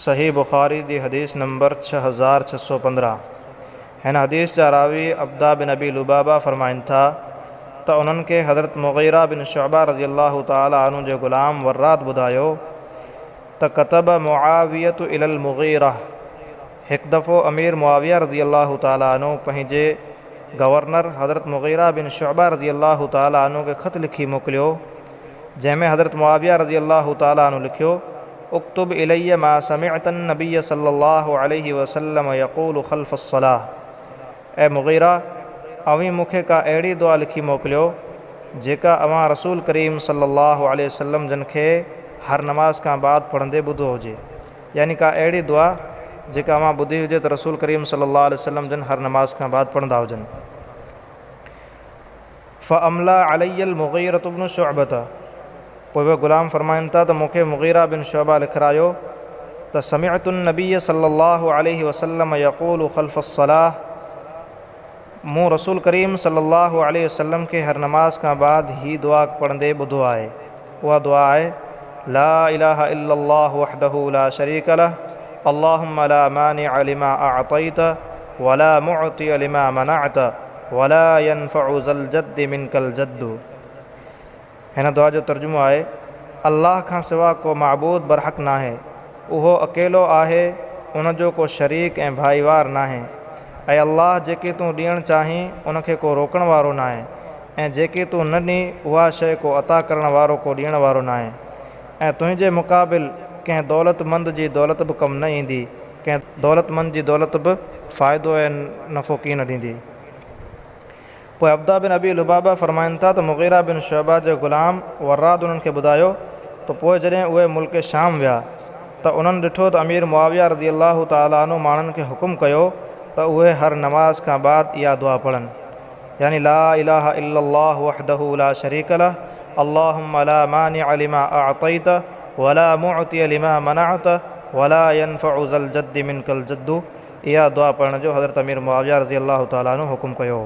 सही बुखारी दी हदीस नंबर 6615। हिन हदीस जा रावी अब्दा बिन अबी लुबाबा फरमाइन था त उन्हनि खे हज़रत मुग़ीरा बिन शुअबा रज़ियल्लाहु ताला अन्हु जो ग़ुलाम वर्राद ॿुधायो त कतब मुआवियतु इलल मुग़ीरा, हिकु दफ़ो अमीर मुआविया रज़ियल्लाहु ताला अन्हु पंहिंजे गवर्नर हज़रत मुग़ीरा बिन शुअबा रज़ियल्लाहु ताला अन्हु खे ख़त लिखी मोकिलियो, जंहिंमें हज़रत मुआविया रज़ियल्लाहु ताला अन्हु लिखियो उक्तुब इलैया मा समिअतन नबिय सल्लल्लाहु अलैहि वसल्लम यक़ूलु ख़ल्फ़स सलाह। ऐं मुग़ीरा, अवीं मूंखे का अहिड़ी दुआ लिखी मोकिलियो जेका अवां रसूल करीम सल्लल्लाहु अलैहि वसल्लम जन खे हर नमाज़ खां बाद पढ़ंदे ॿुधो हुजे, यानी का अहिड़ी दुआ जेका अवां ॿुधी हुजे त रसूल करीम सल्लल्लाहु अलैहि वसल्लम जन हर नमाज़ खां बाद पढ़ंदा हुजनि। फ़अमला अलैयल मुग़ीरतु बिन शुअबत, पोइ उहे ग़ुलाम फरमाइनि था त मूंखे मुग़ीरा बिन शुअबा लिखायो त समिअतुन नबिय सल्लल्लाहु अलैहि वसल्लम यक़ूलु ख़ल्फ़स सलाह, मूं रसूल करीम सल्लल्लाहु अलैहि वसल्लम खे हर नमाज़ खां बाद ही दुआ पढ़ंदे ॿुधो आहे। उहा दुआ आहे ला इलाहा इल्लल्लाहु वहदहु ला शरीक लह अल्लाहुम्मा ला मानिअ लिमा अअतैत वला मुअतिय लिमा मनअत वला यनफ़उ ज़ल जद्दि मिनकल जद्दु। हिन दुआ जो तर्जुमो आहे, अल्लाह खां सिवा को माबूद बरहक़ नाहे, उहो अकेलो आहे, उन जो को शरीक ऐं भाईवार नाहे। ऐं अल्लाह जेके तूं ॾियणु चाहीं उनखे को रोकण वारो नाहे, ऐं जेके तूं न ॾीं उहा शइ को अता करण वारो को ॾियण वारो नाहे। ऐं तुंहिंजे मुक़ाबिल कंहिं दौलतमंद जी दौलत बि कमु न ईंदी, कंहिं दौलतमंद जी दौलत बि फ़ाइदो ऐं नफ़ो कीअं न ॾींदी। पोइ अब्दा बिन अबी लुबाबा फरमाइनि था त मुग़ीरा बिन शुअबा जो ग़ुलाम वर्राद उन्हनि खे ॿुधायो त पोइ जॾहिं उहे मुल्क शाम विया त उन्हनि ॾिठो त अमीर मुआविया रज़ियल्लाहु ताला अन्हु माण्हुनि खे हुकुम कयो त उहे हर नमाज़ खां बाद इहा दुआ पढ़नि, यानी ला इलाहा इल्लल्लाहु वहदहु ला शरीक लह अल्लाहुम्मा ला मानिअ लिमा अअतैत वला मुअतिय लिमा मनअत वला यनफ़उ ज़ल जद्दि मिनकल जद्दु। इहा दुआ पढ़ण जो हज़रत अमीर मुआविया रज़ियल्लाहु ताला अन्हु हुकुम कयो।